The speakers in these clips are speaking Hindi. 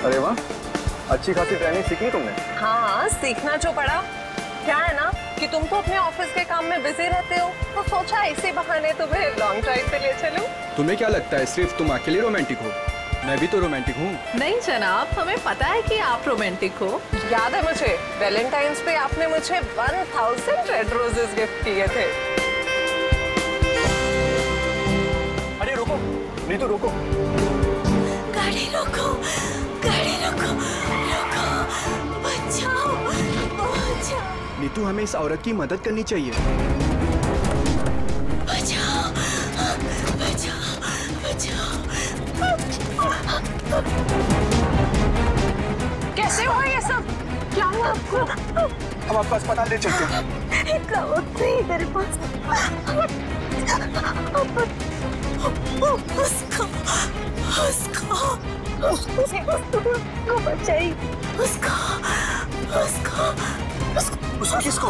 अरे वाह, अच्छी खासी ट्रेनिंग सीखी तुमने। हाँ, सीखना जो पड़ा। क्या है ना कि तुम तो अपने ऑफिस के काम में बिजी रहते हो, तो सोचा इसी बहाने तुम्हें लॉन्ग ड्राइव पे ले चलूं। तुम्हें क्या लगता है सिर्फ तुम अकेली रोमांटिक हो? मैं भी तो रोमांटिक हूँ। नहीं जनाब, हमें पता है कि आप रोमांटिक हो। याद है मुझे, वैलेंटाइंस पे आपने मुझे 1000 रेड रोजेस गिफ्ट किए थे। अरे रुको, नीतू रुको। गाड़ी रोको, गाड़ी रोको, रोको, बचाओ, बचाओ। नीतू, हमें इस औरत की मदद करनी चाहिए। बचाओ, बचाओ, बचाओ। कैसे हुआ ये सब? क्या हुआ आपको? हम आपको अस्पताल ले चलते हैं। इतना वक्त नहीं तेरे पास। उसको बचाई। उसको किसको?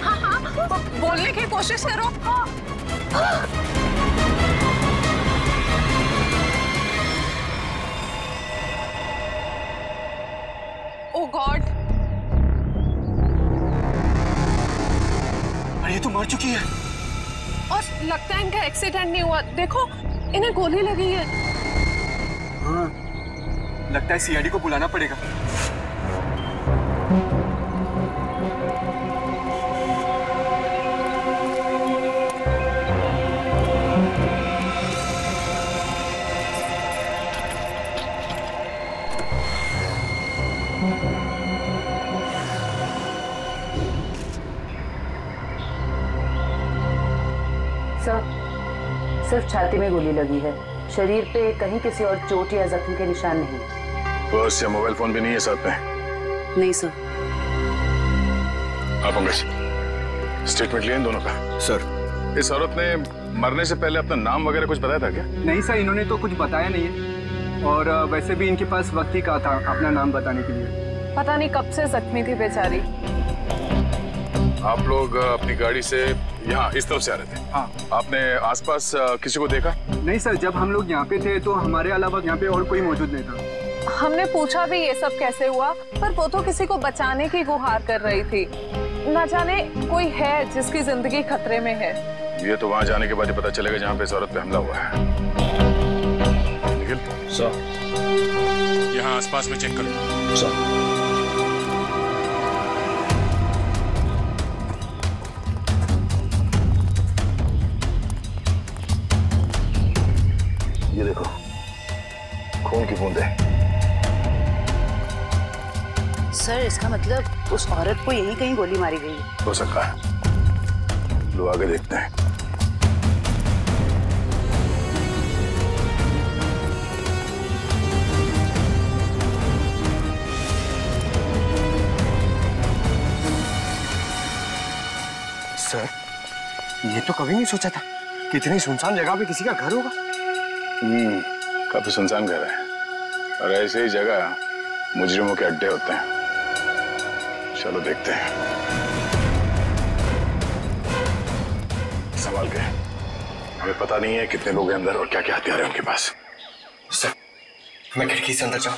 हाँ, बोलने की कोशिश करो। ओह गॉड, अरे ये तो मर चुकी है। और लगता है इनका एक्सीडेंट नहीं हुआ। देखो, इन्हें गोली लगी है। हाँ, लगता है सीआईडी को बुलाना पड़ेगा। सिर्फ छाती में गोली लगी है, शरीर पे कहीं किसी और चोट या जख्म के निशान नहीं। पर्स या मोबाइल फोन भी नहीं है साथ में? नहीं सर। आप अंग्रेज स्टेटमेंट लिए इन दोनों का? सर, इस औरत ने मरने से पहले अपना नाम वगैरह कुछ बताया था क्या? नहीं सर, इन्होंने तो कुछ बताया नहीं है। और वैसे भी इनके पास वक्त ही कहा था अपना नाम बताने के लिए। पता नहीं कब से जख्मी थी बेचारी। आप लोग अपनी गाड़ी से यहाँ इस तरफ से आ रहे थे? हाँ। आपने आसपास किसी को देखा? नहीं सर, जब हम लोग यहाँ पे थे तो हमारे अलावा यहाँ पे और कोई मौजूद नहीं था। हमने पूछा भी ये सब कैसे हुआ, पर वो तो किसी को बचाने की गुहार कर रही थी। न जाने कोई है जिसकी जिंदगी खतरे में है। ये तो वहाँ जाने के बाद ही पता चलेगा जहाँ पे इस औरत पे हमला हुआ है। निखिल सर, यहाँ आसपास में चेक करो। सर, ये देखो, खून की बूंदें। सर, इसका मतलब उस औरत को यहीं कहीं गोली मारी गई है। हो सकता है। लो आगे देखते हैं। सर, ये तो कभी नहीं सोचा था कि इतनी सुनसान जगह पे किसी का घर होगा। काफी सुनसान घर है और ऐसे ही जगह मुजरिमों के अड्डे होते हैं। चलो देखते हैं। संभाल के, हमें पता नहीं है कितने लोग हैं अंदर और क्या क्या हथियार है उनके पास। सर, मैं खिड़की से अंदर जाऊं?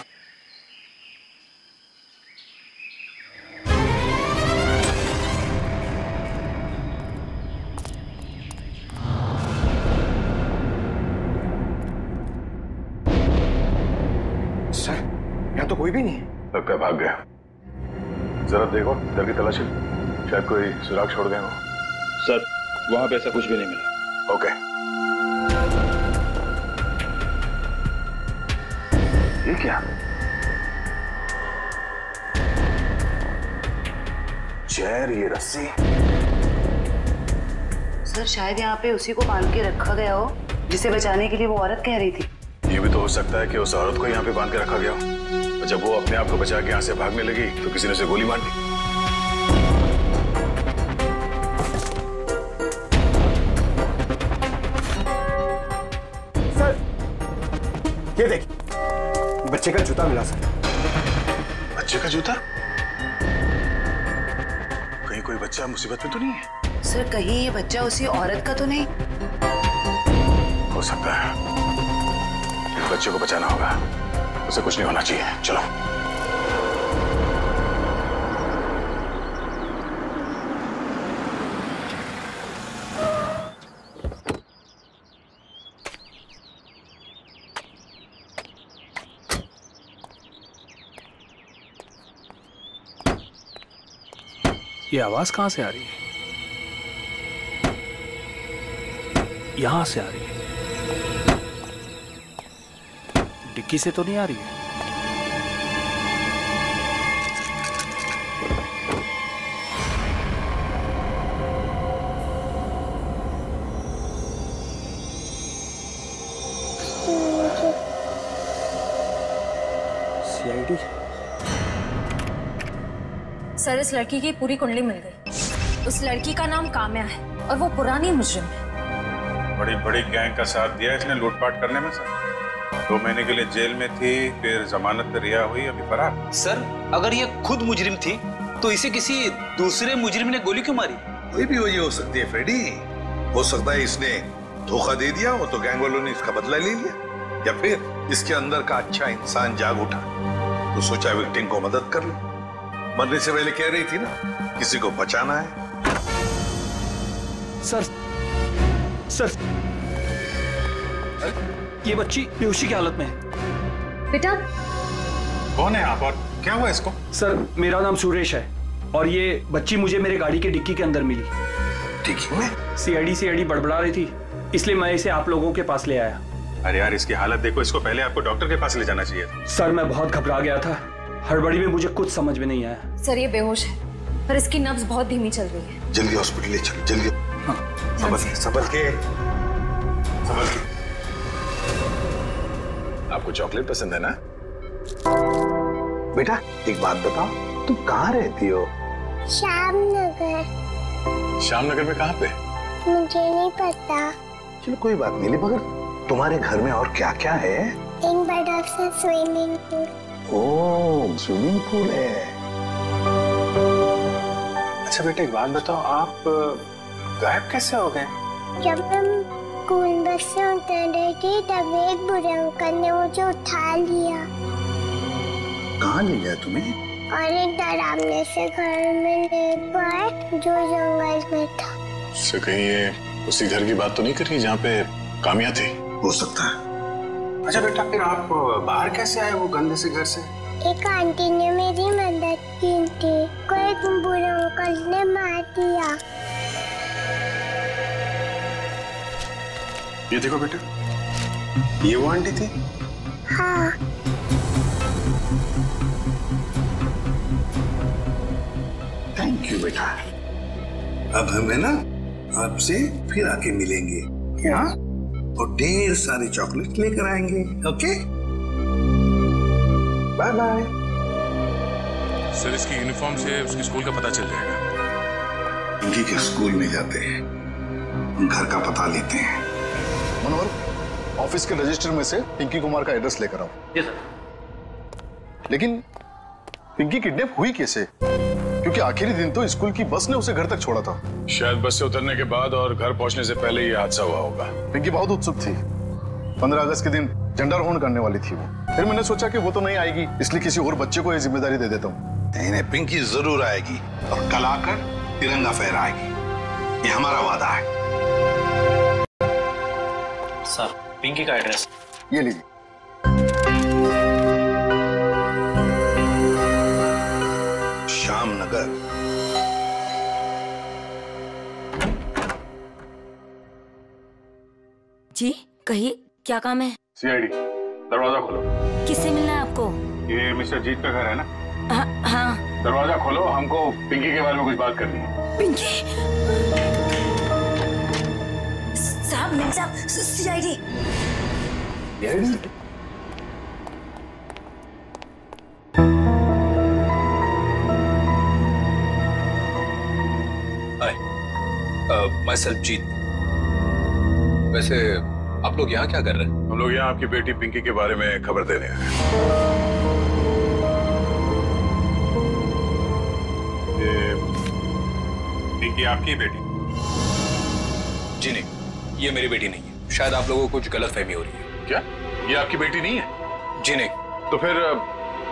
सर, यहाँ तो कोई भी नहीं है। लगता है भाग गया। जरा देखो, इधर की तलाशी, शायद कोई सुराग छोड़ गए हो। सर, वहां पे ऐसा कुछ भी नहीं मिला। ओके। ये क्या? चेयर, ये रस्सी। सर, शायद यहाँ पे उसी को बांध के रखा गया हो जिसे बचाने के लिए वो औरत कह रही थी। ये भी तो हो सकता है कि उस औरत को यहाँ पे बांध के रखा गया हो और जब वो अपने आप को बचा के यहाँ से भागने लगी तो किसी ने उसे गोली मार दी। सर, ये देखिए, बच्चे का जूता मिला सर। बच्चे का जूता? कहीं कोई बच्चा मुसीबत में तो नहीं है? सर, कहीं ये बच्चा उसी औरत का तो नहीं? हो सकता है। इस बच्चे को बचाना होगा। उसे कुछ नहीं होना चाहिए। चलो। ये आवाज कहां से आ रही है? यहां से आ रही है। डिक्की से तो नहीं आ रही है। सीआईडी। सर, इस लड़की की पूरी कुंडली मिल गई। उस लड़की का नाम काम्या है और वो पुरानी मुजरिम है। बड़ी बड़ी गैंग का साथ दिया इसने लूटपाट करने में। सर 2 महीने के लिए जेल में थी, फिर जमानत पर रिहा हुई, अभी फरार। सर अगर ये खुद मुजरिम थी तो इसे किसी दूसरे मुजरिम ने गोली क्यों मारी? कोई भी वजह हो सकती है फ्रेडी। हो सकता है इसने धोखा दे दिया हो तो गैंग वालों ने इसका बदला ले लिया, या फिर इसके अंदर का अच्छा इंसान जाग उठा तो सोचा विक्टिम को मदद कर ले। मरने से पहले कह रही थी ना किसी को बचाना है। सर ये बच्ची बेहोशी की हालत में है। बेटा कौन है आप और क्या हुआ इसको? सर मेरा नाम सुरेश है और ये बच्ची मुझे मेरे गाड़ी की डिक्की के अंदर मिली। डिक्की में? सीआईडी बड़बड़ा रही थी, इसलिए मैं इसे आप लोगों के पास ले आया। अरे यार इसकी हालत देखो, इसको पहले आपको डॉक्टर के पास ले जाना चाहिए था। सर मैं बहुत घबरा गया था, हड़बड़ी में मुझे कुछ समझ में नहीं आया। सर ये बेहोश है पर इसकी नब्ज बहुत धीमी चल रही है। जल्दी हॉस्पिटल ले चलो, जल्दी। संभल के। आपको चॉकलेट पसंद है ना? बेटा एक बात बताओ, तुम कहाँ रहती हो? श्यामनगर। श्यामनगर में कहाँ पे? मुझे नहीं पता। चलो कोई बात नहीं, मगर तुम्हारे घर में और क्या क्या है? एक बड़ा सा स्विमिंग पूल। ओह स्विमिंग पूल है। अच्छा बेटा एक बात बताओ, आप गायब कैसे हो गए? जब हम स्कूल बस से उतर रही थी तब एक बुरे अंकल ने मुझे उठा लिया। कहाँ ले गया तुम्हें? और एक डरावने से घर में ले गए जो जंगल में था। से कहीं ये उसी घर की बात तो नहीं कर रही जहाँ पे काम्या थी? हो सकता है। अच्छा बेटा फिर आप बाहर कैसे आए वो गंदे से घर से? एक आंटी ने मेरी मदद की थी, कोई एक बुरे अंकल ने मार दिया। ये देखो बेटा, ये वो आंटी थी? हाँ। थैंक यू बेटा। अब हमें ना आपसे फिर आके मिलेंगे, हाँ? और ढेर सारी चॉकलेट लेकर आएंगे। Okay bye bye. सर इसकी यूनिफॉर्म से उसके स्कूल का पता चल जाएगा। पिंकी के स्कूल में जाते हैं, घर का पता लेते हैं। मनोहर ऑफिस के रजिस्टर में से पिंकी कुमार का एड्रेस लेकर आओ। जी सर। लेकिन पिंकी किडनैप हुई कैसे? क्योंकि आखिरी दिन तो स्कूल की बस ने उसे घर तक छोड़ा था। शायद बस से उतरने के बाद और घर पहुंचने से पहले ये हादसा हुआ होगा। पिंकी बहुत उत्सुक थी, 15 अगस्त के दिन झंडारोहण करने वाली थी वो। फिर मैंने सोचा कि वो तो नहीं आएगी, इसलिए किसी और बच्चे को ये जिम्मेदारी दे देता हूँ। नहीं, पिंकी जरूर आएगी और कल आकर तिरंगा फहराएगी, ये हमारा वादा है। सर पिंकी का एड्रेस ये लीजिए। श्यामनगर। जी कहिए, क्या काम है? सीआईडी, दरवाजा खोलो। किससे मिलना है आपको? ये मिस्टर जीत का घर है ना? हाँ। दरवाजा खोलो, हमको पिंकी के बारे में कुछ बात करनी है। पिंकी साहब, मिल साहब, सीआईडी। माय सेल्फ जीत। वैसे आप लोग यहाँ क्या कर रहे हैं? हम लोग यहाँ आपकी बेटी पिंकी के बारे में खबर दे रहे हैं। ये पिंकी आपकी बेटी? जी नहीं, ये मेरी बेटी नहीं है। शायद आप लोगों को कुछ गलतफहमी हो रही है। क्या ये आपकी बेटी नहीं है? जी नहीं, तो फिर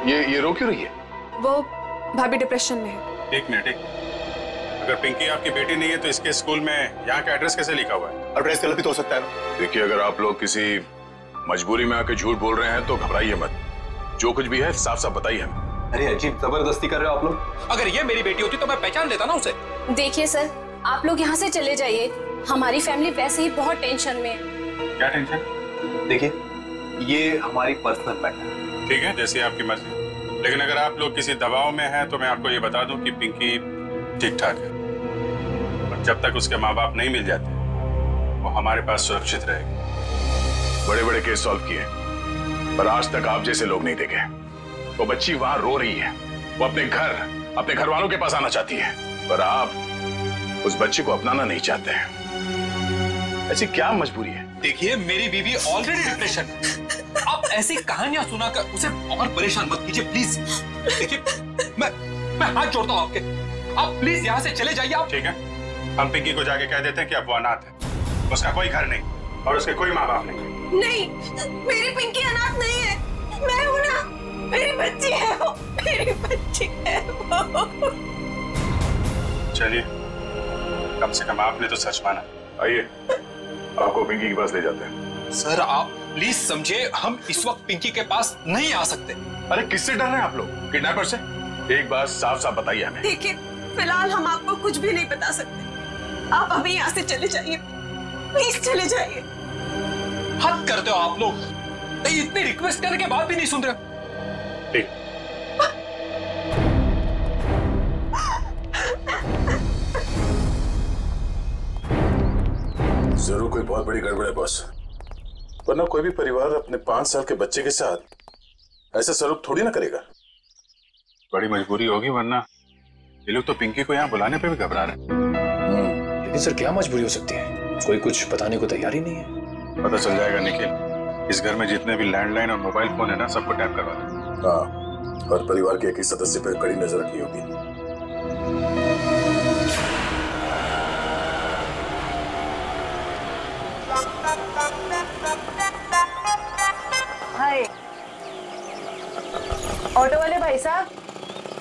ये रो क्यों रही है? वो भाभी डिप्रेशन में है। एक मिनट, अगर पिंकी आपकी बेटी नहीं है तो इसके स्कूल में यहाँ का एड्रेस कैसे लिखा हुआ है? एड्रेस गलत भी तो हो सकता है ना। देखिए, अगर आप लोग किसी मजबूरी में आके झूठ बोल रहे हैं तो घबराइए मत। जो कुछ भी है साफ साफ बताइए हमें। अरे अजीब जबरदस्ती कर रहे हो आप लोग। अगर ये मेरी बेटी होती तो मैं पहचान लेता ना उसे। देखिए सर, आप लोग यहाँ से चले जाइए। हमारी फैमिली वैसे ही बहुत टेंशन में है। क्या टेंशन? देखिए, ये हमारी पर्सनल मैटर है। ठीक है, जैसी आपकी मर्जी। लेकिन अगर आप लोग किसी दबाव में हैं तो मैं आपको ये बता दूं कि पिंकी ठीक ठाक है, और जब तक उसके माँ बाप नहीं मिल जाते वो हमारे पास सुरक्षित रहेगी। बड़े बड़े केस सॉल्व किए, पर आज तक आप जैसे लोग नहीं देखे। वो बच्ची वहां रो रही है, वो अपने घर वालों के पास आना चाहती है, पर आप उस बच्ची को अपनाना नहीं चाहते हैं। ऐसी क्या मजबूरी है? देखिए, मेरी बीवी ऑलरेडी डिप्रेशन। आप ऐसी कहानियां सुनाकर उसे और परेशान मत कीजिए प्लीज। देखिए, मैं हाथ जोड़ता हूँ आपके, आप प्लीज यहाँ से चले जाइए आप। ठीक है, हम पिंकी को जाके कह देते हैं कि अब वो अनाथ है, उसका कोई घर नहीं और उसके कोई माँ बाप नहीं। नहीं, मेरी पिंकी अनाथ नहीं है, मैं हूँ ना, मेरी बच्ची है वो, मेरी बच्ची है वो। चलिए, कम से कम आपने तो सच माना। आइए, आपको पिंकी के पास ले जाते हैं। सर, आप प्लीज समझे, हम इस वक्त पिंकी के पास नहीं आ सकते। अरे किससे डर रहे हैं आप लोग? किडनैपर से? एक बात साफ साफ बताइए हमें। देखिए, फिलहाल हम आपको कुछ भी नहीं बता सकते। आप अभी यहाँ से चले जाइए, प्लीज चले जाइए। हद करते हो आप लोग, इतनी रिक्वेस्ट करने के बाद भी नहीं सुन रहे। ठीक, जरूर कोई बहुत बड़ी गड़बड़ है बॉस, वरना कोई भी परिवार अपने 5 साल के बच्चे के साथ ऐसा सलूक थोड़ी ना करेगा। बड़ी मजबूरी होगी, वरना ये लोग तो पिंकी को यहाँ बुलाने पे भी घबरा रहे हैं। लेकिन सर, क्या मजबूरी हो सकती है? कोई कुछ बताने को तैयार ही नहीं है। पता चल जाएगा निखिल। इस घर में जितने भी लैंडलाइन और मोबाइल फोन है ना, सबको टैप करवा दो। हाँ, हर परिवार के एक ही सदस्य पर कड़ी नजर रखनी होगी। हाय, ऑटो वाले भाई साहब,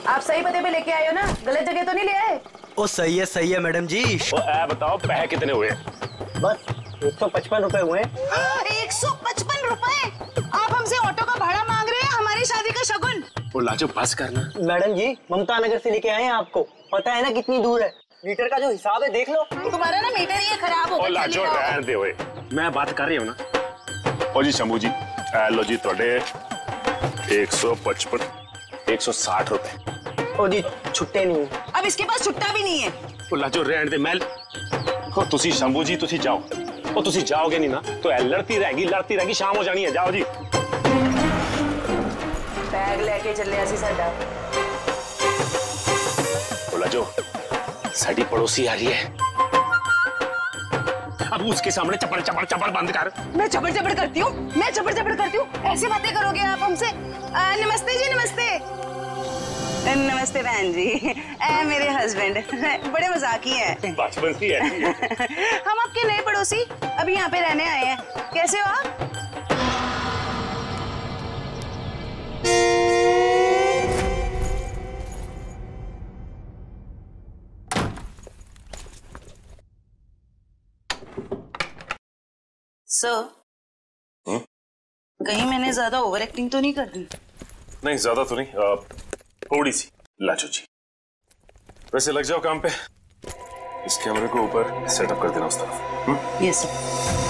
आप सही पते पे लेके आए हो ना? गलत जगह तो नहीं ले आए? ओ सही है मैडम जी। बताओ, पैसे कितने हुए? बस 155 रुपए हुए। 155 रुपए? आप हमसे ऑटो का भाड़ा मांग रहे हैं हमारी शादी का शगुन? ओ लाजो, बस करना। मैडम जी, ममता नगर से लेके आए हैं आपको। पता है ना कितनी दूर है? मीटर का जो हिसाब है देख लो। तुम्हारा ना मीटर ही खराब हो गया। ओ लाजो, रहने दे ओए, मैं बात कर रही हूँ ना। ओ जी शंभू जी, लो जी थोड़े 155 160 रुपए। ओ जी, छुट्टे नहीं। अब इसके पास छुट्टा भी नहीं है। ओ लाजो, रहने दे। मैं तुसी शंभू जी, तुसी जाओ। ओ तुसी जाओगे नहीं ना तो लड़ती रहेगी, शाम हो जानी है। जाओ जी। बैग लेके चले ऐसी साडा। ओ लाजो, साडी पड़ोसी आ रही है, अब उसके सामने चपड़ चपड़ चपड़ बंद कर। मैं चपड़ चपड़ करती हूँ, मैं चपड़ चपड़ करती हूँ? ऐसी बातें करोगे आप हमसे? नमस्ते जी, नमस्ते। नमस्ते बहन जी, मेरे हस्बैंड बड़े मजाकी हैं। बचपन से ऐसी है। हम आपके नए पड़ोसी अभी यहाँ पे रहने आए हैं। कैसे हो आप? सर, कहीं मैंने ज्यादा ओवर एक्टिंग तो नहीं कर दी? नहीं, ज्यादा तो नहीं, थोड़ी सी। लाजो जी, वैसे लग जाओ काम पे। इस कैमरे को ऊपर सेटअप कर देना उस तरफ। Yes sir.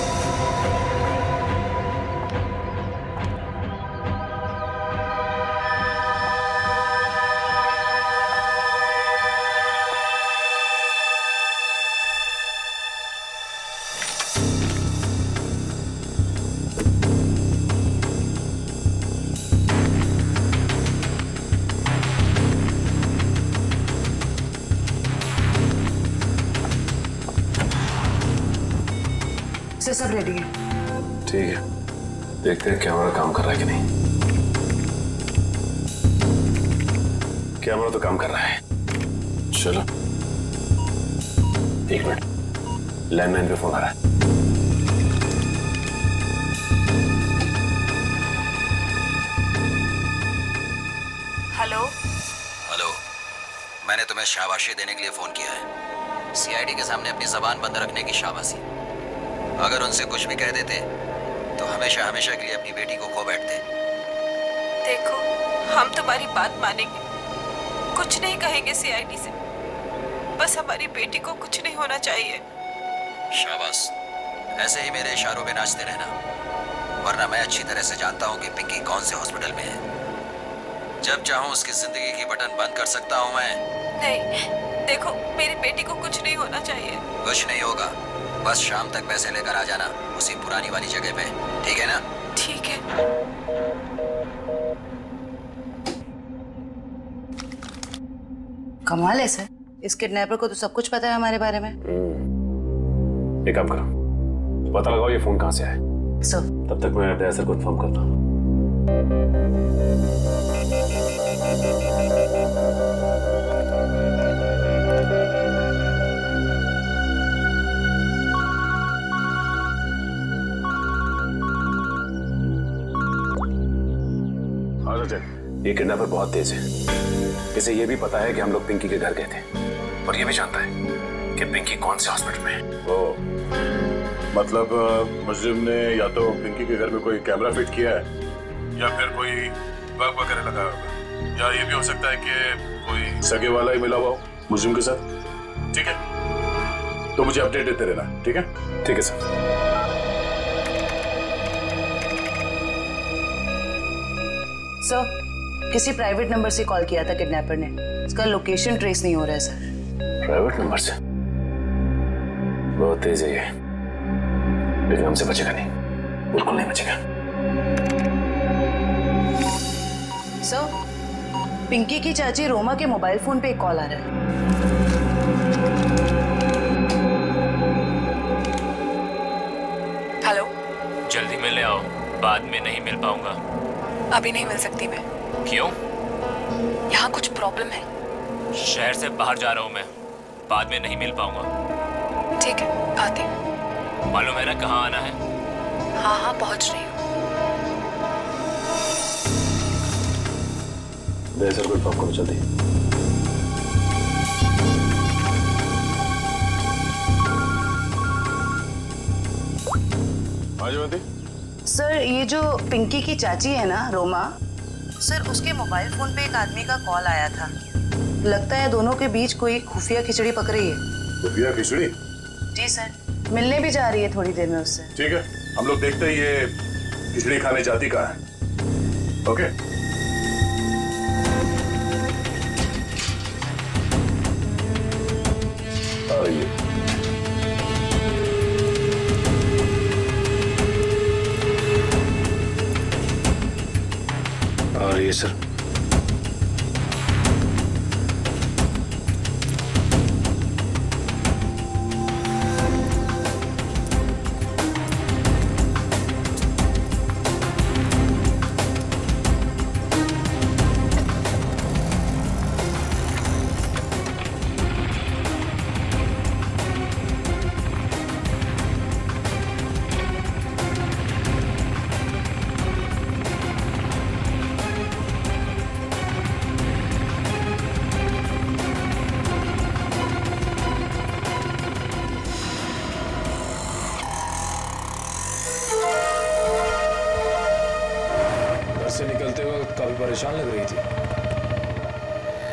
सब रेडी है। ठीक है, देखते हैं कैमरा काम कर रहा है कि नहीं। कैमरा तो काम कर रहा है। चलो, 1 मिनट, लैंडलाइन पे फोन आ रहा है। हेलो हेलो, मैंने तुम्हें शाबाशी देने के लिए फोन किया है। सीआईडी के सामने अपनी जबान बंद रखने की शाबाशी। अगर उनसे कुछ भी कह देते तो हमेशा हमेशा के लिए अपनी बेटी को खो बैठते। देखो, हम तुम्हारी बात मानेंगे, कुछ नहीं कहेंगे सीआईडी से। बस हमारी बेटी को कुछ नहीं होना चाहिए। शाबाश, ऐसे ही मेरे इशारों पे नाचते रहना, वरना मैं अच्छी तरह से जानता हूँ कि पिंकी कौन से हॉस्पिटल में है। जब चाहूँ उसकी जिंदगी की बटन बंद कर सकता हूँ मैं। नहीं, देखो, मेरी बेटी को कुछ नहीं होना चाहिए। कुछ नहीं होगा, बस शाम तक पैसे लेकर आ जाना उसी पुरानी वाली जगह पे, ठीक है ना? ठीक है। कमाल है सर, इस किडनैपर को तो सब कुछ पता है हमारे बारे में। एक काम करो, पता लगाओ ये फोन कहाँ से आया। सर तब तक मैं दया सर को इन्फॉर्म करता हूँ। ये किडनैपर बहुत तेज है। इसे ये भी पता है कि हम लोग पिंकी के घर गए थे, और ये भी जानता है कि पिंकी कौन से हॉस्पिटल में है। ओ, मतलब मुजरिम ने या तो पिंकी के घर में कोई कैमरा फिट किया है या फिर कोई बग वगैरह लगाया होगा, या ये भी हो सकता है कि कोई सगे वाला ही मिला हुआ हो मुजरिम के साथ। ठीक है, तो मुझे अपडेट देते रहना। ठीक है? ठीक है सर। सर, किसी प्राइवेट नंबर से कॉल किया था किडनैपर ने, इसका लोकेशन ट्रेस नहीं हो रहा है सर। प्राइवेट नंबर से? बहुत तेज है ये, लेकिन हमसे बचेगा नहीं, बिल्कुल नहीं बचेगा। सर, पिंकी की चाची रोमा के मोबाइल फोन पे एक कॉल आ रहा है। हेलो, जल्दी मिलने आओ, बाद में नहीं मिल पाऊंगा। अभी नहीं मिल सकती मैं। क्यों? यहाँ कुछ प्रॉब्लम है। शहर से बाहर जा रहा हूँ मैं, बाद में नहीं मिल पाऊंगा। ठीक है, आती। मालूम है ना कहाँ आना है? हाँ हाँ, पहुँच रही हूँ। दया सर को इन्फॉर्म करो जल्दी। सर, ये जो पिंकी की चाची है ना, रोमा, सर उसके मोबाइल फोन पे एक आदमी का कॉल आया था। लगता है दोनों के बीच कोई खुफिया खिचड़ी पक रही है। खुफिया खिचड़ी? जी सर, मिलने भी जा रही है थोड़ी देर में उससे। ठीक है, हम लोग देखते हैं ये खिचड़ी खाने जाती कहाँ है। ओके? आइए। आ रही है सर। से निकलते वक्त काफी परेशान लग रही थी।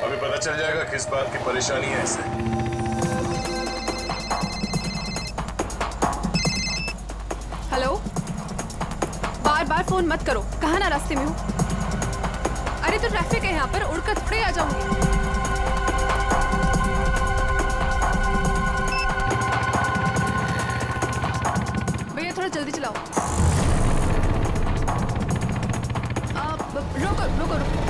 अभी पता चल जाएगा किस बात की परेशानी है इसे। हेलो, बार बार फोन मत करो, कहाँ ना रास्ते में हूँ। अरे तो ट्रैफिक है यहाँ पर, उड़कर थोड़े आ जाऊंगी। भैया थोड़ा जल्दी चलाओ। रोको रोको रोको।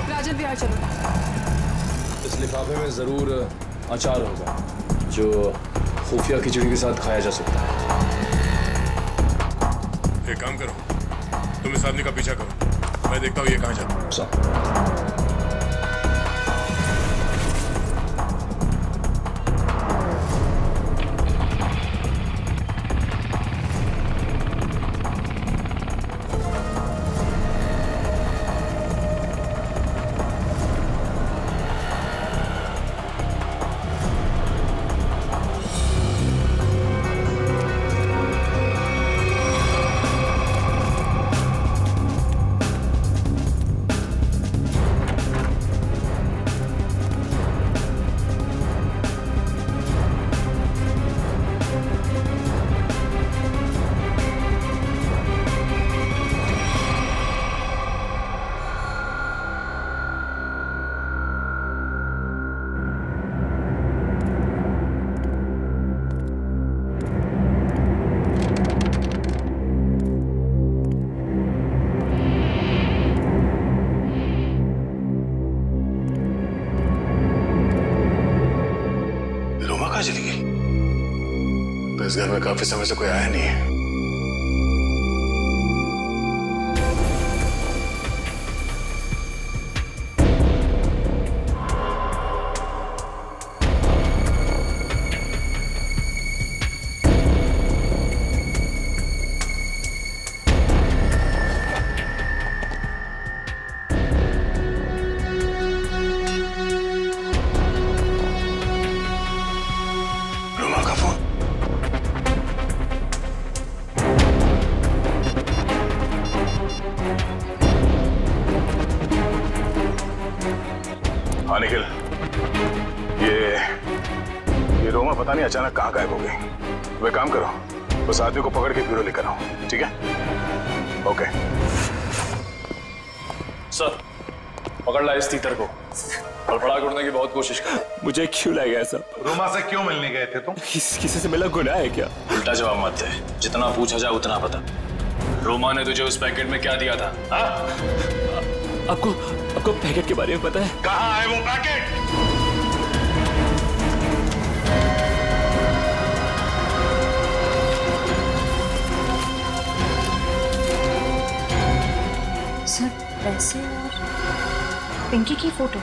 राजन बिहार चलो। इस लिफाफे में जरूर अचार होगा जो खुफिया खिचड़ी के साथ खाया जा सकता है। एक काम करो, तुम इस आदमी का पीछा करो, मैं देखता हूँ ये कहाँ जाता है। चली गई तो इस घर में काफी समय से कोई आया नहीं है। हाँ निखिल, ये रोमा पता नहीं अचानक कहाँ गायब हो गई। वे काम करो, उस आदमी को पकड़ के ब्यूरो लेकर आओ, ठीक है? ओके सर, पकड़ ला इस तीतर को। फड़फड़ा उड़ने की बहुत कोशिश कर। मुझे क्यों लाया गया सब? रोमा से क्यों मिलने गए थे तुम? किसी से मिला गुनाह है क्या? उल्टा जवाब मत दे, जितना पूछा जाए उतना बता। रोमा ने तुझे उस पैकेट में क्या दिया था? आपको पैकेट के बारे में पता है? कहाँ है वो पैकेट? सर, पैसे और पिंकी की फोटो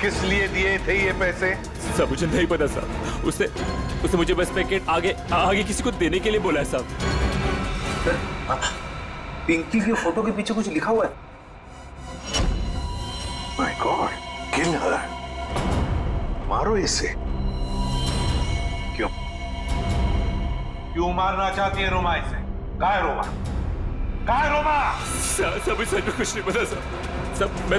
किस लिए दिए थे ये पैसे? सब मुझे नहीं पता साहब। उसने मुझे बस पैकेट आगे किसी को देने के लिए बोला है साहब। पिंकी की फोटो के पीछे कुछ लिखा हुआ है। My God, kill her. मारो इसे। क्यों मारना चाहती है रोमा इसे? कहाँ है रोमा? कहाँ है रोमा? सब इस सच में कुछ नहीं पता सब। मैं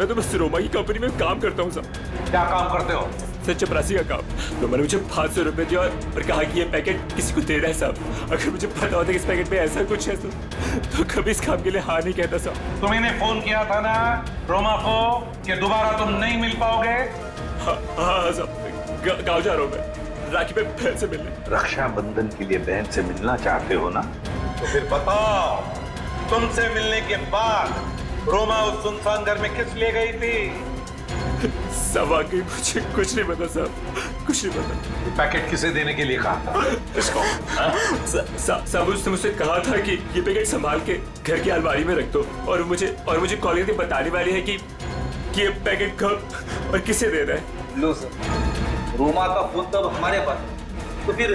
तो बस रोमा की कंपनी में काम करता हूँ सब। क्या काम करते हो? सर, चपरासी का काम। तो मैंने मुझे 500 रुपए दिया और कहा कि ये पैकेट किसी को दे रहा है साहब। अगर मुझे पता होता कि इस पैकेट में ऐसा कुछ है तो कभी इस काम के लिए हाँ नहीं कहता साहब। तुमने फोन किया था ना रोमा को कि दोबारा तुम नहीं मिल पाओगे? हाँ साहब, गाँव जा रहा हूँ मैं राखी पे बहन से मिलने। रक्षाबंधन के लिए बहन से मिलना चाहते हो ना? तो फिर बताओ, तुमसे मिलने के बाद रोमा उस सुनसान घर में किस लिए गई थी? सब आगे मुझे कुछ नहीं पता साहब, कुछ नहीं पता। पैकेट किसे देने के लिए कहा था? इसको साहब उसने मुझसे कहा था कि ये पैकेट संभाल के घर की अलमारी में रख दो और मुझे कॉल करके बताने वाली है कि ये पैकेट कब और किसे दे रहा है। लो सर, रोमा का फोन तब हमारे पास, तो फिर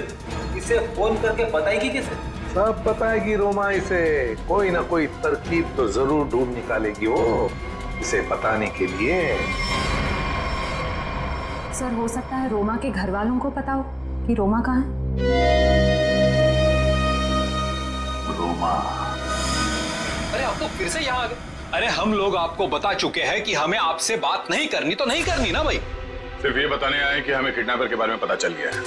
इसे फोन करके बताएगी किसे? सब बताएगी रोमा इसे। कोई ना कोई तरकीब तो जरूर ढूंढ निकालेगी वो इसे बताने के लिए। सर, हो सकता है रोमा के घर वालों को पता हो कि रोमा कहाँ है। रोमा, अरे आप तो फिर से यहाँ आ गए। अरे हम लोग आपको बता चुके हैं कि हमें आपसे बात नहीं करनी तो नहीं करनी ना भाई। सिर्फ ये बताने आए कि हमें किडनैपर के बारे में पता चल गया है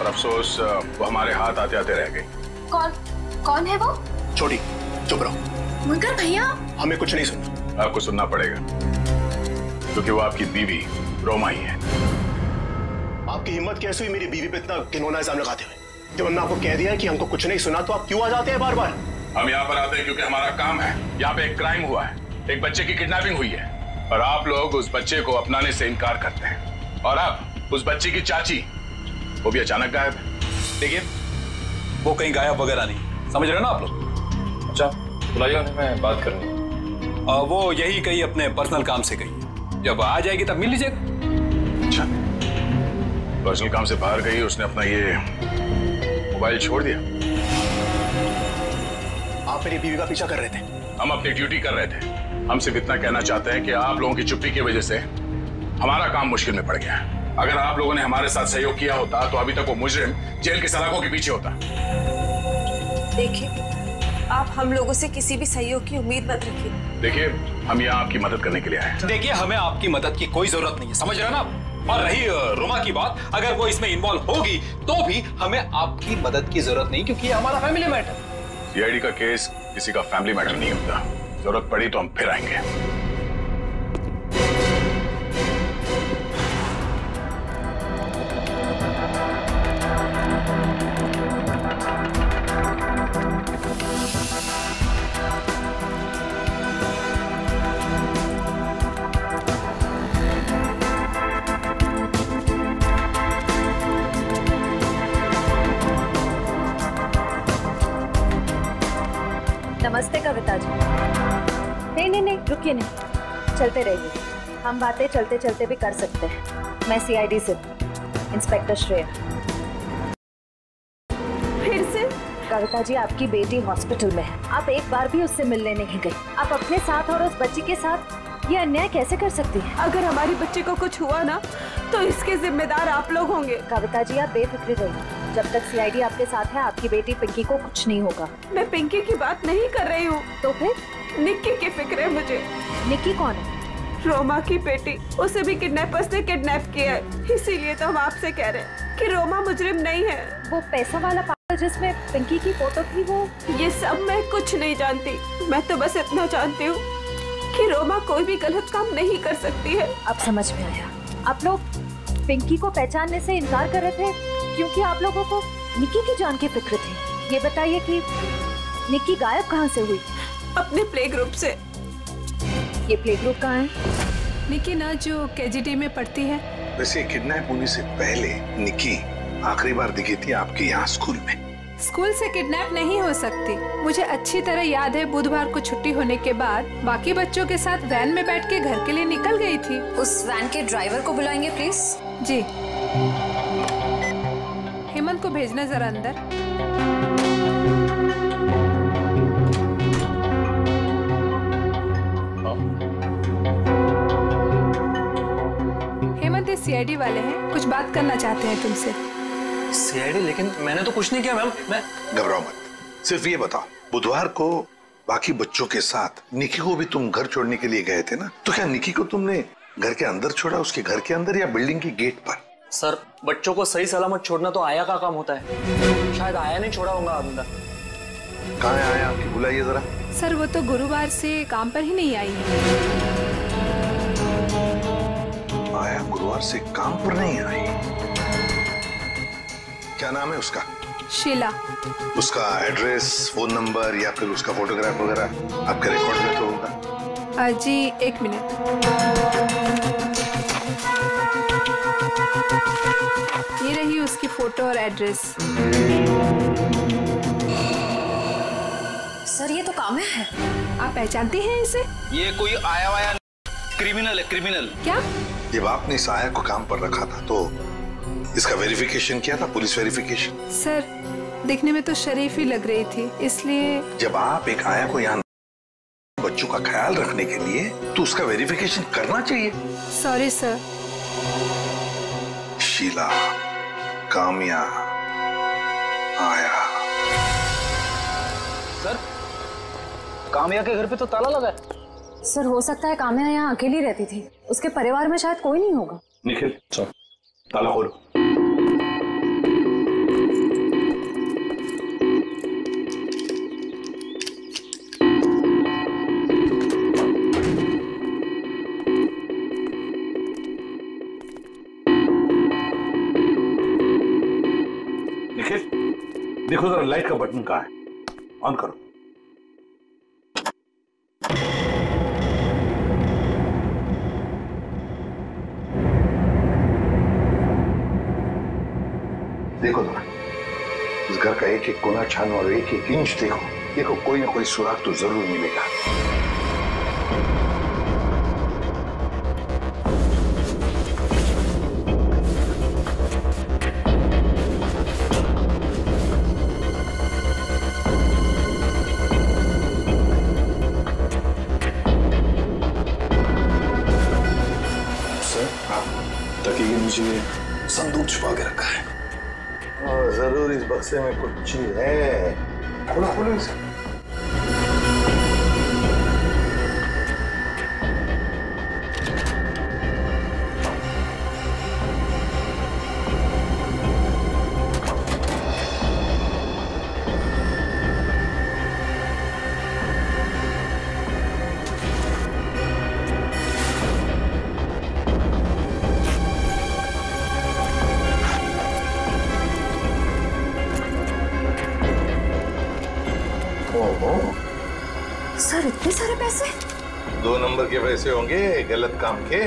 और अफसोस वो हमारे हाथ आते आते रह गई। कौन है वो? छोटी, चुप रहो। मुनकर भैया, हमें कुछ नहीं सुनना। आपको सुनना पड़ेगा क्योंकि वो आपकी बीवी रोमा ही है। आपकी हिम्मत कैसे हुई मेरी बीवी पे इतना घिनौना इल्जाम लगाते हुए? जब हमने आपको कह दिया कि हमको कुछ नहीं सुना तो आप क्यों आ जाते हैं बार बार? हम यहाँ पर आते हैं क्योंकि हमारा काम है। यहाँ पे एक क्राइम हुआ है, एक बच्चे की किडनैपिंग हुई है और आप लोग उस बच्चे को अपनाने से इनकार करते हैं। और अब उस बच्ची की चाची वो भी अचानक गायब है। देखिए, वो कहीं गायब वगैरह नहीं, समझ रहे ना आप लोग? अच्छा, बुलाइए उन्हें, मैं बात करनी है। वो यही कहीं अपने पर्सनल काम से गई, जब आ जाएगी तब मिल लीजिएगा। अच्छा, पर्सनल काम से बाहर गई, उसने अपना ये मोबाइल छोड़ दिया। आप मेरी बीवी का पीछा कर रहे थे। हम अपनी ड्यूटी कर रहे थे। हम सिर्फ इतना कहना चाहते हैं कि आप लोगों की चुप्पी की वजह से हमारा काम मुश्किल में पड़ गया है। अगर आप लोगों ने हमारे साथ सहयोग किया होता तो अभी तक वो मुजरिम जेल की सलाखों के पीछे होता। देखिए, आप हम लोगों से किसी भी सहयोग की उम्मीद मत रखिए। देखिए, हम यहाँ आपकी मदद करने के लिए आए हैं। देखिए, हमें आपकी मदद की कोई जरूरत नहीं है, समझ रहे ना आप? और रही रोमा की बात, अगर वो इसमें इन्वॉल्व होगी तो भी हमें आपकी मदद की जरूरत नहीं, क्योंकि ये हमारा फैमिली मैटर। सीआईडी का केस किसी का फैमिली मैटर नहीं होता। जरूरत पड़ी तो हम फिर आएंगे। नमस्ते कविता जी। नहीं, रुकिए नहीं, चलते रहिए। हम बातें चलते चलते भी कर सकते हैं। मैं सीआईडी से इंस्पेक्टर श्रेया। फिर से? कविता जी, आपकी बेटी हॉस्पिटल में है, आप एक बार भी उससे मिलने नहीं गई। आप अपने साथ और उस बच्ची के साथ ये अन्याय कैसे कर सकती हैं? अगर हमारी बच्ची को कुछ हुआ ना तो इसके जिम्मेदार आप लोग होंगे। कविता जी, आप बेफिक्र रहिए। जब तक सीआईडी आपके साथ है, आपकी बेटी पिंकी को कुछ नहीं होगा। मैं पिंकी की बात नहीं कर रही हूँ। तो फिर? निक्की की फिक्र है मुझे। निक्की कौन है? रोमा की बेटी। उसे भी किडनैपर्स ने किडनैप किया है, इसीलिए तो हम आपसे कह रहे हैं कि रोमा मुजरिम नहीं है। वो पैसा वाला पागल जिसमें पिंकी की फोटो थी, वो? ये सब मैं कुछ नहीं जानती। मैं तो बस इतना जानती हूँ कि रोमा कोई भी गलत काम नहीं कर सकती है। अब समझ में आया। आप लोग पिंकी को पहचानने से इनकार कर रहे थे क्योंकि आप लोगों को निक्की की जान की फिक्र थी। ये बताइए कि निक्की गायब कहाँ से हुई? अपने प्ले ग्रुप से। ये प्ले ग्रुप कहाँ है? निक्की ना जो केजीटी में पढ़ती है। वैसे किडनैप होने से पहले निक्की आखिरी बार दिखी थी आपके यहाँ स्कूल में। स्कूल से किडनैप नहीं हो सकती। मुझे अच्छी तरह याद है, बुधवार को छुट्टी होने के बाद बाकी बच्चों के साथ वैन में बैठ के घर के लिए निकल गई थी। उस वैन के ड्राइवर को बुलाएंगे प्लीज। जी। हेमंत को भेजना जरा अंदर। हेमंत इस सीआईडी वाले हैं, कुछ बात करना चाहते हैं तुमसे। सीआईडी? लेकिन मैंने तो कुछ नहीं किया मैम। मैं घबराओ मत, सिर्फ ये बताओ, बुधवार को बाकी बच्चों के साथ निक्की को भी तुम घर छोड़ने के लिए गए थे ना? तो क्या निक्की को तुमने घर के अंदर छोड़ा, उसके घर के अंदर या बिल्डिंग की गेट पर? सर, बच्चों को सही सलामत छोड़ना तो आया का काम होता है। शायद आया नहीं छोड़ा होगा अंदर। कहाँ है आया आपकी? बुलाइए जरा। सर, वो तो गुरुवार से काम पर ही नहीं आई है। आया गुरुवार से काम पर नहीं आई? क्या नाम है उसका? शीला। उसका एड्रेस, फोन नंबर या फिर उसका फोटोग्राफ वगैरह आपके रिकॉर्ड में तो होगा? जी, एक मिनट। ये रही उसकी फोटो और एड्रेस। सर, ये तो काम्या है। आप पहचानते हैं इसे? ये कोई आया वाया क्रिमिनल है, क्रिमिनल। क्या? जब आपने इस आया को काम पर रखा था तो इसका वेरिफिकेशन किया था, पुलिस वेरिफिकेशन? सर, दिखने में तो शरीफ ही लग रही थी, इसलिए। जब आप एक आया को यहाँ बच्चों का ख्याल रखने के लिए, तो उसका वेरिफिकेशन करना चाहिए। Sorry sir. शीला, काम्या, आया। सर, काम्या के घर पे तो ताला लगा है। सर, हो सकता है काम्या यहाँ अकेली रहती थी, उसके परिवार में शायद कोई नहीं होगा। निखिल, सर, ताला खोलो। निखिल, देखो जरा लाइट का बटन कहाँ है, ऑन करो। देखो जरा, इस घर का एक एक कोना छानो और एक एक इंच देखो, देखो कोई ना कोई सुराग तो जरूर मिलेगा। नीचे संदूक छुपा के रखा है। जरूर इस बक्से में कुछ चीज है। खोलो खोलो इसे। सर इतने सारे पैसे? 2 नंबर के पैसे होंगे गलत काम के,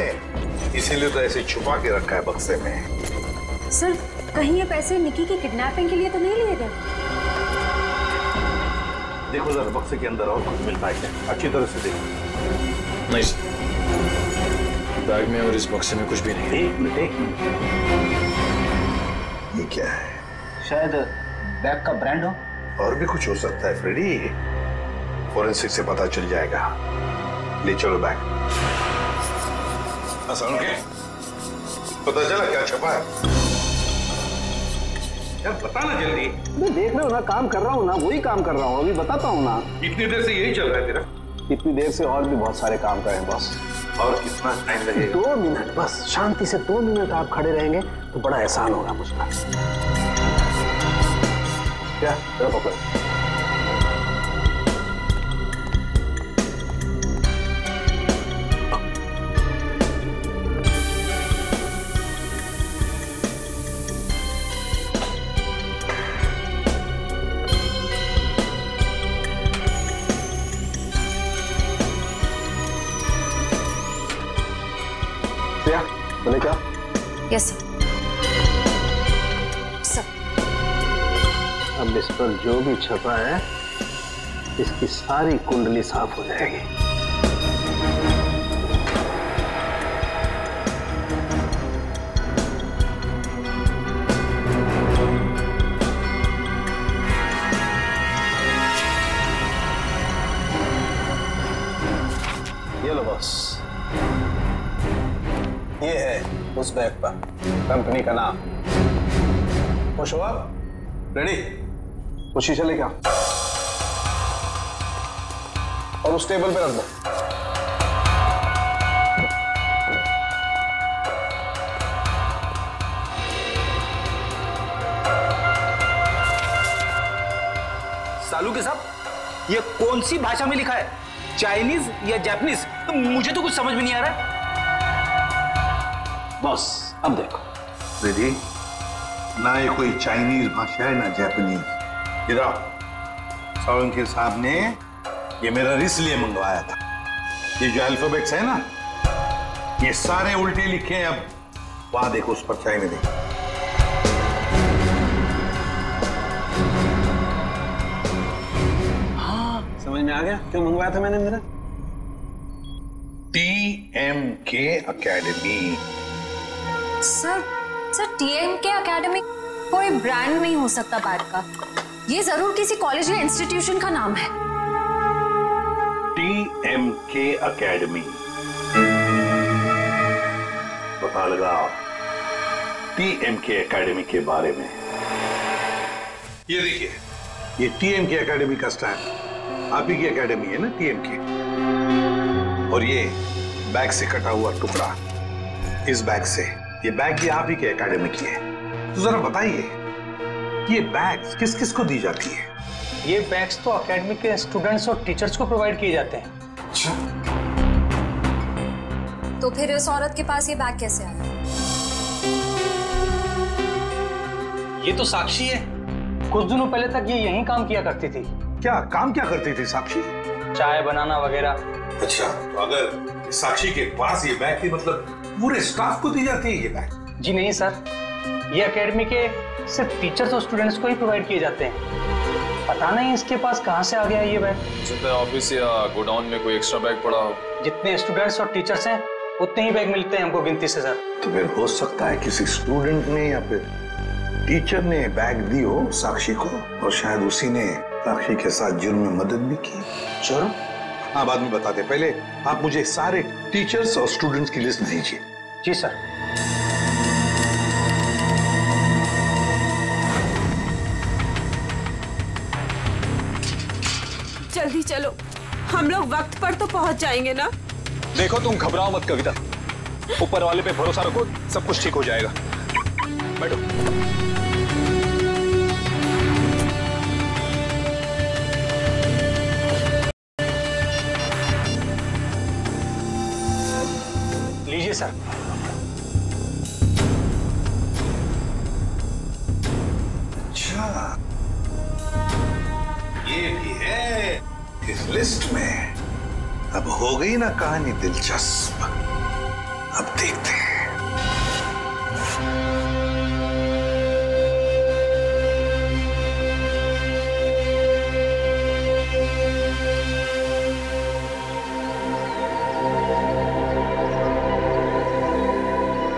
इसीलिए तो ऐसे छुपा के रखा है बक्से में। सर कहीं ये पैसे निकी की किडनैपिंग के लिए तो नहीं लिए गए? देखो जरा बक्से के अंदर और कुछ मिलता है क्या, अच्छी तरह से देखो। नहीं सर, बैग में और इस बक्से में कुछ भी नहीं है। एक मिनट, ये क्या है? शायद बैग का ब्रांड हो। और भी कुछ हो सकता है फ्रेडी, फोरेंसिक से पता चल जाएगा। ले चलो बैग। हसन के पता चला क्या छपा है? यार बताना जल्दी। मैं देख रहे हो ना, काम कर रहा हूँ ना, वही काम कर रहा हूँ, अभी बताता हूँ ना। इतनी देर से यही चल रहा है तेरा? इतनी देर से और भी बहुत सारे काम करे बॉस। और कितना टाइम लगेगा? 2 मिनट बस, शांति से 2 मिनट आप खड़े रहेंगे तो बड़ा एहसान होगा मुझका। क्या पकड़। बोले क्या? Yes sir. अब इस पर जो भी छपा है इसकी सारी कुंडली साफ हो जाएगी। ये लो बॉस, ये है उस बैग पर कंपनी का नाम। खुश हो आप? रेडी? वो शीशा लेके आओ और उस टेबल पे रख दो। सालू के साहब, ये कौन सी भाषा में लिखा है? चाइनीज या जापानीज? मुझे तो कुछ समझ में नहीं आ रहा। बॉस अब देखो। रेडी? ना ये कोई चाइनीज भाषा है ना जापानीज। इधर सावंकी साहब ने ये मेरा इसलिए मंगवाया था। ये जो अल्फाबेट्स है ना, ये सारे उल्टे लिखे हैं। अब वहां देखो, उस परछाई में देखो। हाँ समझ में आ गया क्यों मंगवाया था मैंने मेरा। TMK academy. Sir TMK academy कोई ब्रांड नहीं हो सकता बैग का, ये जरूर किसी कॉलेज या इंस्टीट्यूशन का नाम है। TMK अकेडमी, पता लगाओ TMK अकेडमी के बारे में। ये देखिए, ये TMK अकेडमी का स्टैंड आप ही की अकेडमी है ना, TMK। और ये बैग से कटा हुआ टुकड़ा, इस बैग से, ये बैग ये आप ही के एकेडमी की है। तो जरा बताइए कि ये बैग्स किस किस को दी जाती है? ये बैग्स तो एकेडमी के स्टूडेंट्स और टीचर्स को प्रोवाइड किए जाते हैं। अच्छा, तो फिर इस औरत के पास ये बैग कैसे आया? ये तो साक्षी है, कुछ दिनों पहले तक ये यहीं काम किया करती थी। क्या काम क्या करती थी साक्षी? चाय बनाना वगैरह। अच्छा, तो अगर साक्षी के पास ये बैग थी, मतलब पूरे स्टाफ को दी जाती है ये बैग? जी नहीं सर, ये एकेडमी के सिर्फ टीचर्स और स्टूडेंट्स को ही प्रोवाइड किए जाते हैं। पता नहीं इसके पास कहाँ से आ गया ये बैग। सकता है ऑफिस या गोडाउन में कोई एक्स्ट्रा बैग पड़ा हो। जितने स्टूडेंट्स और टीचर्स हैं उतने ही बैग मिलते हैं हमको गिनती से सर। तो फिर हो सकता है किसी स्टूडेंट ने या फिर टीचर ने बैग दी हो साक्षी को, और शायद उसी ने साक्षी के साथ जुर्म में मदद भी की। जुर्म? हाँ, बाद में बताते। पहले आप मुझे सारे टीचर्स और स्टूडेंट्स की लिस्ट दीजिए। जी सर। जल्दी चलो, हम लोग वक्त पर तो पहुंच जाएंगे ना। देखो तुम घबराओ मत कविता, ऊपर वाले पे भरोसा रखो, सब कुछ ठीक हो जाएगा। बैठो। लीजिए सर। अच्छा, ये भी है इस लिस्ट में। अब हो गई ना कहानी दिलचस्प। अब देखते हैं।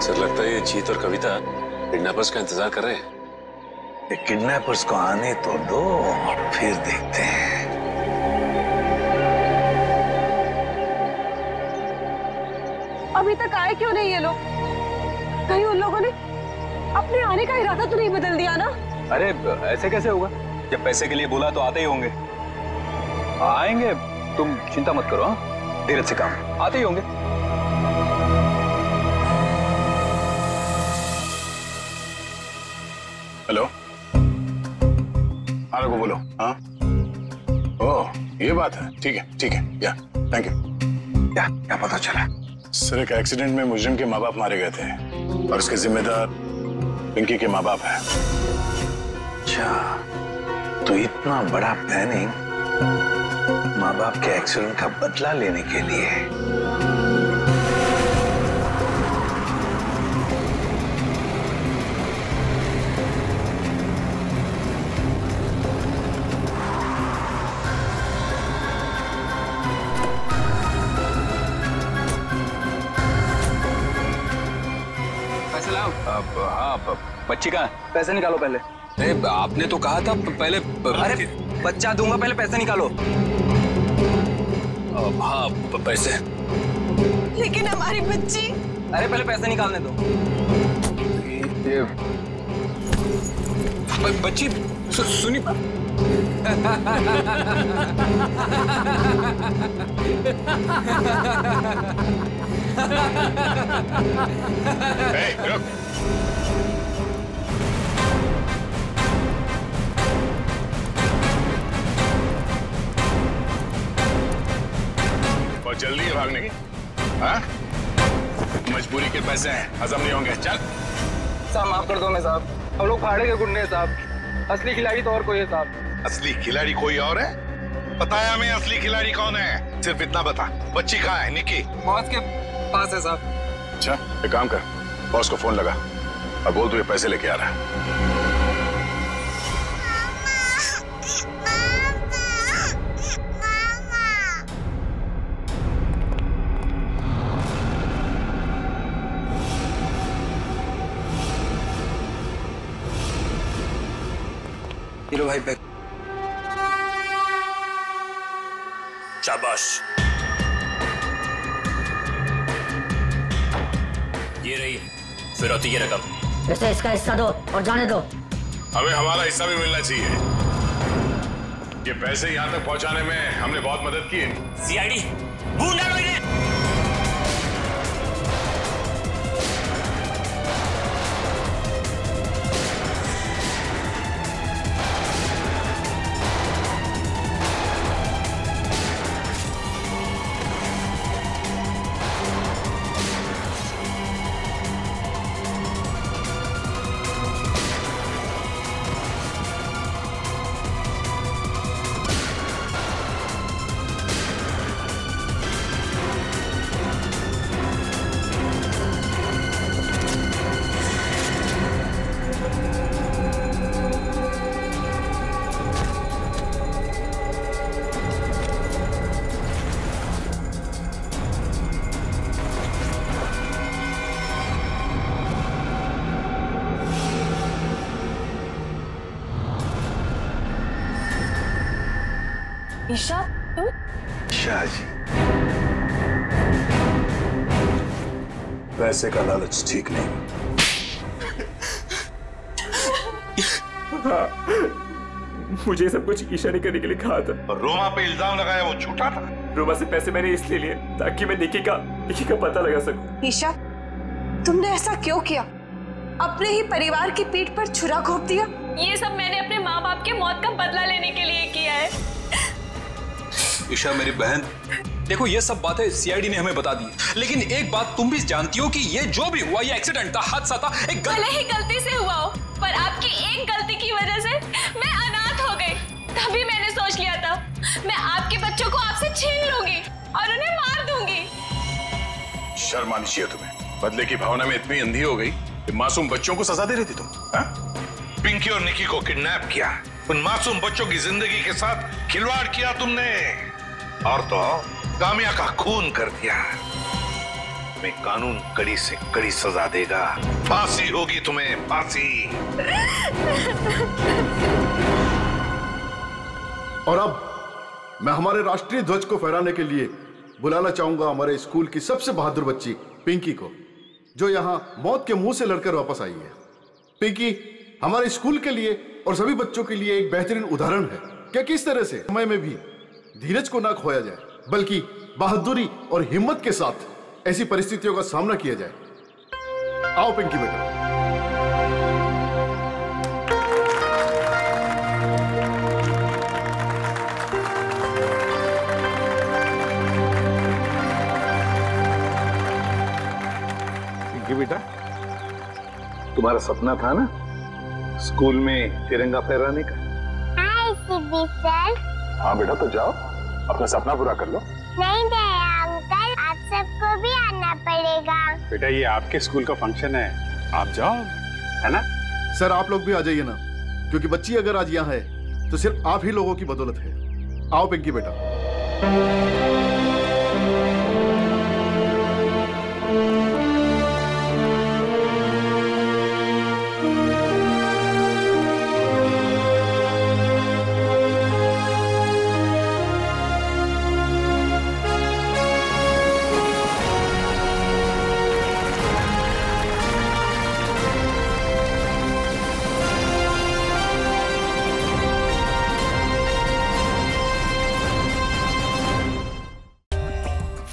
सर लगता है ये जीत और कविता किडनैपर्स का इंतजार कर रहे हैं। ये किडनैपर्स को आने तो दो, फिर देखते हैं। अभी तक आए क्यों नहीं ये लोग? कहीं उन लोगों ने अपने आने का इरादा तो नहीं बदल दिया ना? अरे ऐसे कैसे होगा? जब पैसे के लिए बोला तो आते ही होंगे। आएंगे, तुम चिंता मत करो। हाँ, धीरज से काम, आते ही होंगे। हेलो, आलो को बोलो। हाँ, ओह ये बात है। ठीक है, ठीक है, या थैंक यू। क्या पता चला? सर एक एक्सीडेंट में मुजरिम के माँ बाप मारे गए थे और उसके जिम्मेदार पिंकी के माँ बाप हैं। अच्छा, तो इतना बड़ा प्लानिंग माँ बाप के एक्सीडेंट का बदला लेने के लिए। हाँ, बच्ची कहाँ है? पैसे निकालो पहले। अरे आपने तो कहा था पहले। अरे बच्चा दूंगा, पहले पैसे निकालो। हाँ पैसे। लेकिन हमारी बच्ची। अरे पहले पैसे निकालने दो। ये बच्ची सुनी। बहुत जल्दी है भागने की। हाँ? मजबूरी के पैसे हैं, हजम नहीं होंगे। चल। साहब माफ कर दो मैं साहब, हम लोग भाड़े के गुंडे साहब। असली खिलाड़ी तो और कोई है साहब। असली खिलाड़ी कोई और है? पता है हमें असली खिलाड़ी कौन है? सिर्फ इतना बता, बच्ची कहाँ है? निकी बॉस के पास है साहब। अच्छा, एक काम कर, बॉस को फोन लगा और बोल तू ये पैसे लेके आ रहा है। हीरो भाई बैग। शाबाश। ये रही फिरौती की रकम। इसे इसका हिस्सा दो और जाने दो। हमें हमारा हिस्सा भी मिलना चाहिए। ये पैसे यहाँ तक पहुँचाने में हमने बहुत मदद की है। सीआईडी ढूंढ डालो इन्हें। ईशा तुम? शाह जी, पैसे का लालच ठीक नहीं। हाँ, मुझे सब कुछ ईशा ने करने के लिए कहा था। और रोमा पे इल्जाम लगाया वो झूठा था। रोमा से पैसे मैंने इसलिए लिए ताकि मैं निकी का पता लगा सकूं। ईशा, तुमने ऐसा क्यों किया? अपने ही परिवार की पीठ पर छुरा घोंप दिया। ये सब मैंने अपने माँ बाप के मौत का बदला लेने के लिए किया है। ईशा मेरी बहन, देखो ये सब बातें सीआईडी ने हमें बता दी, लेकिन एक बात तुम भी जानती हो कि ये जो भी हुआ ये एक्सीडेंट था, हादसा था, एक भले ही गलती से हुआ हो, पर आपकी एक गलती की वजह से मैं अनाथ हो गई। तभी मैंने सोच लिया था मैं आपके बच्चों को आपसे छीन लूंगी और उन्हें मार दूंगी। शर्म आनी चाहिए तुम्हें। बदले की भावना में इतनी अंधी हो गई कि मासूम बच्चों को सजा दे रही थी तुम। पिंकी और निकी को किडनैप किया, उन मासूम बच्चों की जिंदगी के साथ खिलवाड़ किया तुमने, और तो कामिया का खून कर दिया। मैं कानून कड़ी से कड़ी सजा देगा, फांसी होगी तुम्हें, फांसी। और अब मैं हमारे राष्ट्रीय ध्वज को फहराने के लिए बुलाना चाहूंगा हमारे स्कूल की सबसे बहादुर बच्ची पिंकी को, जो यहाँ मौत के मुंह से लड़कर वापस आई है। पिंकी हमारे स्कूल के लिए और सभी बच्चों के लिए एक बेहतरीन उदाहरण है कि किस तरह से समय में भी धीरज को ना खोया जाए, बल्कि बहादुरी और हिम्मत के साथ ऐसी परिस्थितियों का सामना किया जाए। आओ पिंकी बेटा। पिंकी बेटा, तुम्हारा सपना था ना स्कूल में तिरंगा फहराने का? हाय सीबी सर। हाँ बेटा, तो जाओ अपना सपना पूरा कर लो। नहीं अंकल, आप सबको भी आना पड़ेगा। बेटा ये आपके स्कूल का फंक्शन है, आप जाओ, है ना? सर आप लोग भी आ जाइए ना, क्योंकि बच्ची अगर आज यहाँ है तो सिर्फ आप ही लोगों की बदौलत है। आओ पिंकी बेटा।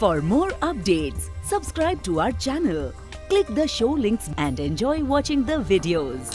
For more updates, subscribe to our channel, click the show links and enjoy watching the videos.